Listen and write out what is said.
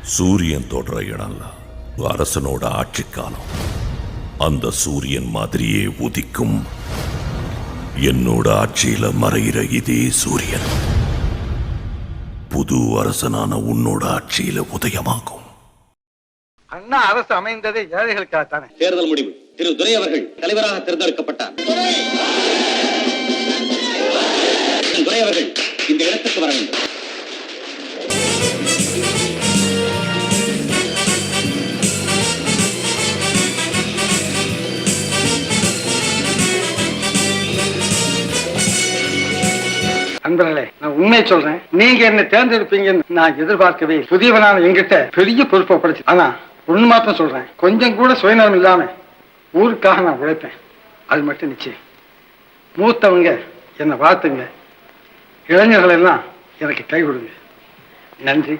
சூரியன் தொடர இடம்ல அரசனோட ஆட்சி காலம். அந்த சூரியன் மாதிரியே உதிக்கும் என்னோட ஆட்சியில மறைகிற இதே சூரியன் புது அரசனான உன்னோட ஆட்சியில உதயமாகும். அண்ணா அரசு அமைந்ததே ஏழைகளுக்காகத்தானே. தேர்தல் முடிவு. திரு துரை அவர்கள் தலைவராக தேர்ந்தெடுக்கப்பட்டார். துரை அவர்கள் இந்த இடத்துக்கு வர வேண்டும். அன்பர்களே, நான் உண்மையை சொல்றேன். நீங்க என்ன தேர்ந்தெடுப்பீங்கன்னு நான் எதிர்பார்க்கவே. புதியவனான எங்கிட்ட பெரிய பொறுப்பை படைச்சு. ஆனா ஒண்ணு மாத்திரம் சொல்றேன், கொஞ்சம் கூட சுயநலம் இல்லாம ஊருக்காக நான் உழைப்பேன். அது மட்டும் நிச்சயம். மூத்தவங்க என்னை வாழ்த்துங்க, இளைஞர்கள் எல்லாம் எனக்கு கை கொடுங்க. நன்றி.